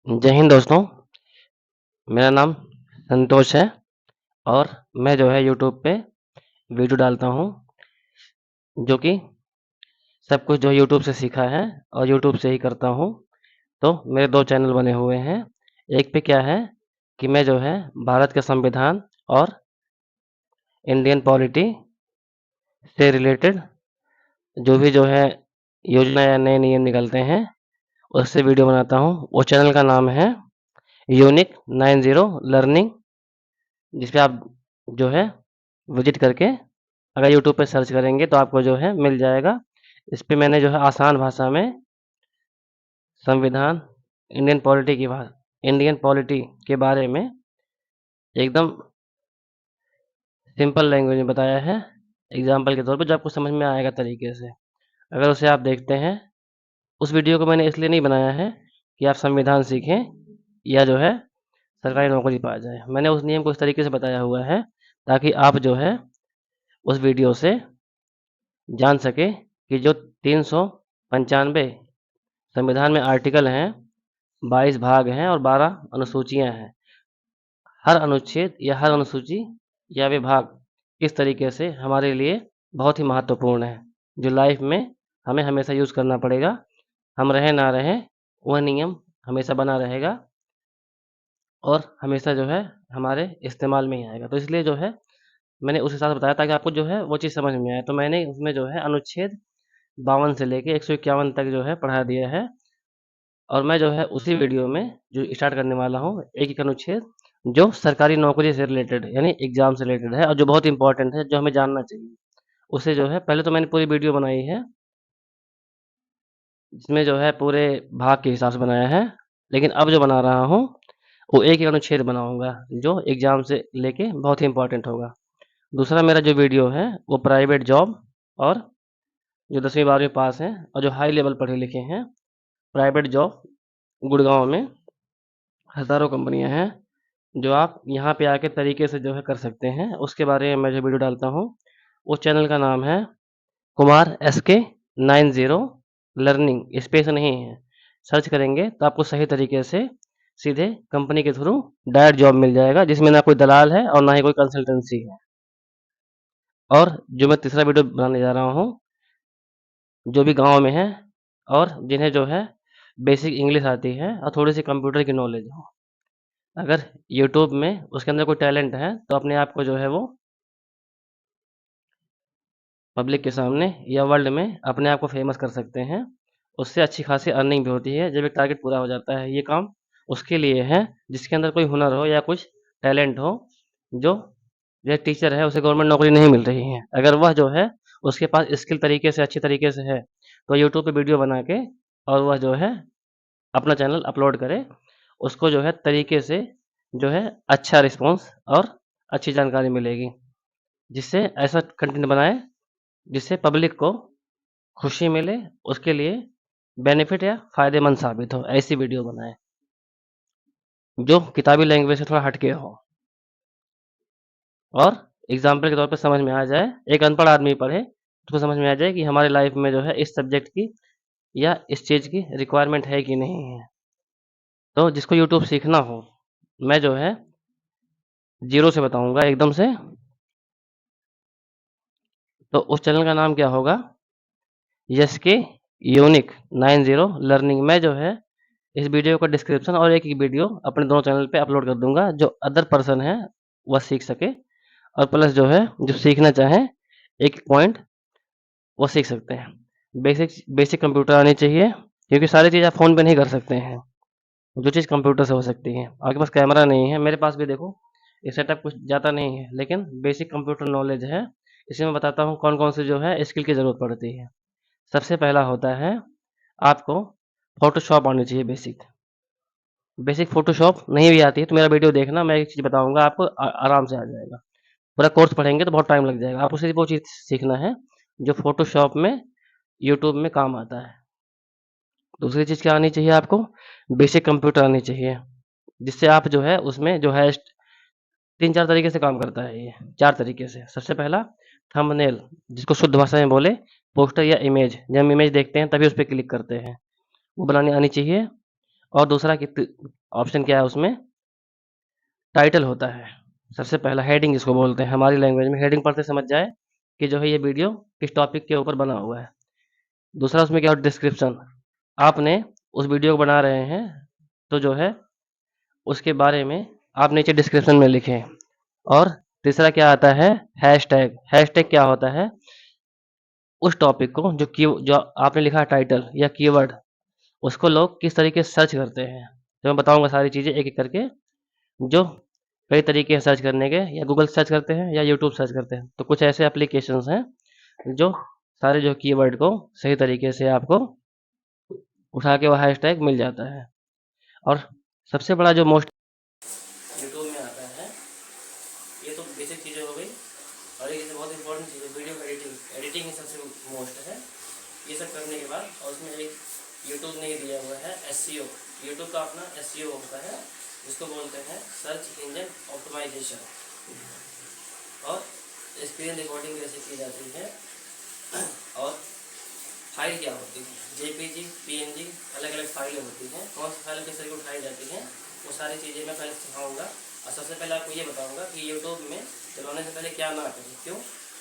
जय हिंद दोस्तों, मेरा नाम संतोष है और मैं जो है यूट्यूब पे वीडियो डालता हूँ, जो कि सब कुछ जो है यूट्यूब से सीखा है और यूट्यूब से ही करता हूँ। तो मेरे 2 चैनल बने हुए हैं। एक पे क्या है कि मैं जो है भारत के संविधान और इंडियन पॉलिटी से रिलेटेड जो भी जो है योजना या नए नियम निकलते हैं, उससे वीडियो बनाता हूँ। उस चैनल का नाम है यूनिक 90 लर्निंग, जिस पे आप जो है विज़िट करके अगर यूट्यूब पे सर्च करेंगे तो आपको जो है मिल जाएगा। इस पे मैंने जो है आसान भाषा में संविधान, इंडियन पॉलिटी के बारे में एकदम सिंपल लैंग्वेज में बताया है, एग्ज़ाम्पल के तौर पे जो आपको समझ में आएगा तरीके से। अगर उसे आप देखते हैं, उस वीडियो को मैंने इसलिए नहीं बनाया है कि आप संविधान सीखें या जो है सरकारी नौकरी पा जाएँ। मैंने उस नियम को इस तरीके से बताया हुआ है ताकि आप जो है उस वीडियो से जान सकें कि जो 395 संविधान में आर्टिकल हैं, 22 भाग हैं और 12 अनुसूचियाँ हैं। हर अनुच्छेद या हर अनुसूची या विभाग किस तरीके से हमारे लिए बहुत ही महत्वपूर्ण है, जो लाइफ में हमें हमेशा यूज़ करना पड़ेगा। हम रहें ना रहें, वह नियम हमेशा बना रहेगा और हमेशा जो है हमारे इस्तेमाल में ही आएगा। तो इसलिए जो है मैंने उस हिसाब से बताया ताकि आपको जो है वो चीज़ समझ में आए। तो मैंने उसमें जो है अनुच्छेद 52 से लेके 151 तक जो है पढ़ा दिया है और मैं जो है उसी वीडियो में जो स्टार्ट करने वाला हूँ, एक-एक अनुच्छेद जो सरकारी नौकरी से रिलेटेड यानी एग्ज़ाम से रिलेटेड है और जो बहुत इम्पोर्टेंट है, जो हमें जानना चाहिए। उसे जो है पहले तो मैंने पूरी वीडियो बनाई है, जिसमें जो है पूरे भाग के हिसाब से बनाया है, लेकिन अब जो बना रहा हूँ, वो एक-एक अनुच्छेद बनाऊँगा, जो एग्ज़ाम से लेके बहुत ही इम्पोर्टेंट होगा। दूसरा मेरा जो वीडियो है, वो प्राइवेट जॉब और जो 10वीं 12वीं पास हैं और जो हाई लेवल पढ़े लिखे हैं, प्राइवेट जॉब गुड़गाँव में हज़ारों कंपनियाँ हैं, जो आप यहाँ पे आके तरीके से जो है कर सकते हैं, उसके बारे में मैं जो वीडियो डालता हूँ। उस चैनल का नाम है कुमार एसके 90 लर्निंग, स्पेस नहीं है। सर्च करेंगे तो आपको सही तरीके से सीधे कंपनी के थ्रू डायरेक्ट जॉब मिल जाएगा, जिसमें ना कोई दलाल है और ना ही कोई कंसल्टेंसी है। और जो मैं तीसरा वीडियो बनाने जा रहा हूँ, जो भी गाँव में हैं और जिन्हें जो है बेसिक इंग्लिश आती है और थोड़ी-सी कंप्यूटर की नॉलेज हो। अगर यूट्यूब में उसके अंदर कोई टैलेंट है, तो अपने आप को जो है वो पब्लिक के सामने या वर्ल्ड में अपने आप को फ़ेमस कर सकते हैं। उससे अच्छी खासी अर्निंग भी होती है, जब एक टारगेट पूरा हो जाता है। ये काम उसके लिए है, जिसके अंदर कोई हुनर हो या कुछ टैलेंट हो, जो टीचर है, उसे गवर्नमेंट नौकरी नहीं मिल रही है। अगर वह जो है, उसके पास स्किल तरीके से, अच्छे तरीके से है, तो यूट्यूब पे वीडियो बना के और वह जो है अपना चैनल अपलोड करे, उसको जो है तरीके से जो है अच्छा रिस्पॉन्स और अच्छी जानकारी मिलेगी। जिससे ऐसा कंटेंट बनाएँ, जिससे पब्लिक को खुशी मिले, उसके लिए बेनिफिट या फ़ायदेमंद साबित हो, ऐसी वीडियो बनाएँ, जो किताबी लैंग्वेज से थोड़ा हट के हो और एग्ज़ाम्पल के तौर पे समझ में आ जाए। एक अनपढ़ आदमी पढ़े, उसको समझ में आ जाए कि हमारे लाइफ़ में जो है इस सब्जेक्ट की या इस चीज़ की रिक्वायरमेंट है कि नहीं है। तो जिसको यूट्यूब सीखना हो, मैं जो है ज़ीरो से बताऊँगा एकदम से, तो उस चैनल का नाम क्या होगा? SK unique 90 learning. मैं जो है इस वीडियो का डिस्क्रिप्शन और एक-एक वीडियो अपने दोनों चैनल पे अपलोड कर दूँगा, जो अदर पर्सन है, वह सीख सके और प्लस जो है, जो सीखना चाहें, एक पॉइंट वो सीख सकते हैं। बेसिक बेसिक कंप्यूटर आनी चाहिए, क्योंकि सारी चीज़ आप फ़ोन पे नहीं कर सकते हैं, जो चीज़ कंप्यूटर से हो सकती है। आपके पास कैमरा नहीं है, मेरे पास भी देखो, ये सेटअप कुछ ज़्यादा नहीं है, लेकिन बेसिक कंप्यूटर नॉलेज है। इसी में बताता हूँ कौन-कौन से जो है स्किल की ज़रूरत पड़ती है। सबसे पहला होता है, आपको फ़ोटोशॉप आनी चाहिए बेसिक। बेसिक फ़ोटोशॉप नहीं भी आती है तो मेरा वीडियो देखना, मैं एक चीज़ बताऊँगा आपको, आराम से आ जाएगा। पूरा कोर्स पढ़ेंगे तो बहुत टाइम लग जाएगा। आपको सिर्फ़ वो चीज़ सीखना है जो फ़ोटोशॉप में यूट्यूब में काम आता है। दूसरी चीज़ क्या आनी चाहिए आपको? बेसिक कंप्यूटर आनी चाहिए, जिससे आप जो है उसमें जो है 3-4 तरीके से काम करता है ये, 4 तरीके से। सबसे पहला थंबनेल, जिसको शुद्ध भाषा में बोले पोस्टर या इमेज। जब हम इमेज देखते हैं तभी उस पे क्लिक करते हैं, वो बनानी आनी चाहिए। और दूसरा ऑप्शन क्या है उसमें, टाइटल होता है। सबसे पहला हेडिंग जिसको बोलते हैं, हमारी लैंग्वेज में हेडिंग पढ़ते समझ जाए कि जो है ये वीडियो किस टॉपिक के ऊपर बना हुआ है। दूसरा उसमें क्या हो, डिस्क्रिप्शन, आपने उस वीडियो को बना रहे हैं तो जो है उसके बारे में आप नीचे डिस्क्रिप्शन में लिखें। और तीसरा क्या आता है, हैशटैग। हैशटैग क्या होता है, उस टॉपिक को जो आपने लिखा है टाइटल या कीवर्ड, उसको लोग किस तरीके से सर्च करते हैं। तो मैं बताऊंगा सारी चीज़ें एक एक करके। जो कई तरीके हैं सर्च करने के, या गूगल सर्च करते हैं या यूट्यूब सर्च करते हैं। तो कुछ ऐसे एप्लीकेशंस हैं जो सारे जो कीवर्ड को सही तरीके से आपको उठा के वो हैशटैग मिल जाता है। और सबसे बड़ा जो मोस्ट यूट्यूब में आता है, ये तो बेसिक चीज़ें हो गई। और एक बहुत इंपॉर्टेंट चीज़ है वीडियो एडिटिंग। एडिटिंग ही सबसे मोस्ट है। ये सब करने के बाद और उसमें एक यूट्यूब ने ही दिया हुआ है एसईओ। यूट्यूब का अपना एसईओ होता है, जिसको बोलते हैं सर्च इंजन ऑप्टिमाइजेशन। और स्क्रीन रिकॉर्डिंग कैसे की जाती है, और फाइल क्या होती है, जेपीजी, पीएनजी, अलग अलग फाइलें होती हैं, कौन सी फाइलें किस तरीके उठाई जाती हैं, वो सारी चीज़ें मैं पहले सिखाऊंगा। और सबसे पहले आपको ये बताऊंगा कि यूट्यूब में चलाने से पहले क्या ना करें। क्यों?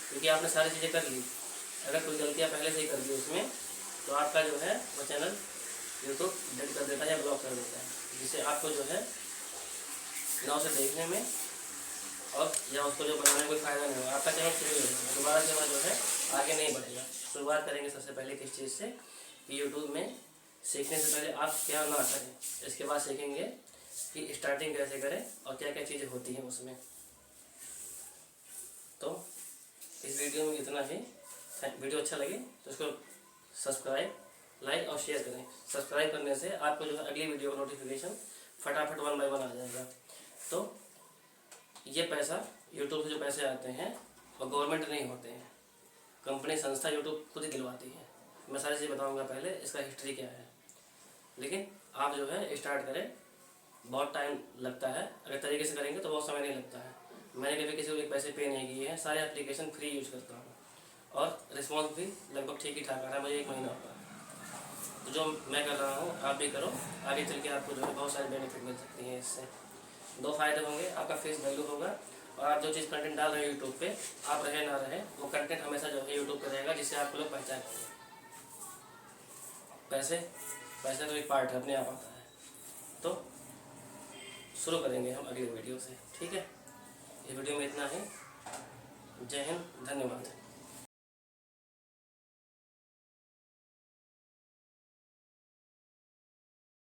क्योंकि आपने सारी चीज़ें कर ली, अगर कोई गलतियाँ पहले से ही कर दी उसमें, तो आपका जो है वो चैनल यूट्यूब डिलीट कर देता है या ब्लॉक कर देता है, जिससे आपको जो है ना उसे देखने में और या उसको जो बनाने में कोई फ़ायदा नहीं होगा। आपका चैनल फ्री हो जाएगा, दोबारा से वह जो है आगे नहीं बढ़ेगा। शुरुआत करेंगे सबसे पहले किस चीज़ से, कि यूट्यूब में सीखने से पहले आप क्या ना करें। इसके बाद सीखेंगे कि स्टार्टिंग कैसे करें और क्या क्या चीज़ें होती हैं उसमें। तो इस वीडियो में इतना ही। वीडियो अच्छा लगे तो इसको सब्सक्राइब, लाइक और शेयर करें। सब्सक्राइब करने से आपको जो है अगली वीडियो का नोटिफिकेशन फटाफट 1 बाय 1 आ जाएगा। तो ये पैसा, यूट्यूब से जो पैसे आते हैं वो गवर्नमेंट नहीं होते हैं, कंपनी संस्था यूट्यूब खुद ही दिलवाती है। मैं सारी चीज़ें बताऊंगा पहले, इसका हिस्ट्री क्या है। लेकिन आप जो है स्टार्ट करें, बहुत टाइम लगता है, अगर तरीके से करेंगे तो बहुत समय नहीं लगता है। मैंने कभी किसी को एक पैसे पे नहीं किए हैं, सारे एप्लीकेशन फ्री यूज करता हूँ और रिस्पॉन्स भी लगभग ठीक ही ठाक आ रहा है, मुझे 1 महीना होगा। तो जो मैं कर रहा हूँ आप भी करो, आगे चल के आपको जो है बहुत सारे बेनिफिट मिल सकती हैं इससे। 2 फायदे होंगे, आपका फेस वैल्यू होगा, और आप जो चीज़ कंटेंट डाल रहे हैं यूट्यूब पे, आप रहे ना रहे, वो कंटेंट हमेशा जो है यूट्यूब पे रहेगा, जिससे आपको लोग पहचानेंगे। पैसे पैसे तो एक पार्ट है, अपने आप आता है। तो शुरू करेंगे हम अगली वीडियो से, ठीक है। ये वीडियो में इतना ही। जय हिंद, धन्यवाद।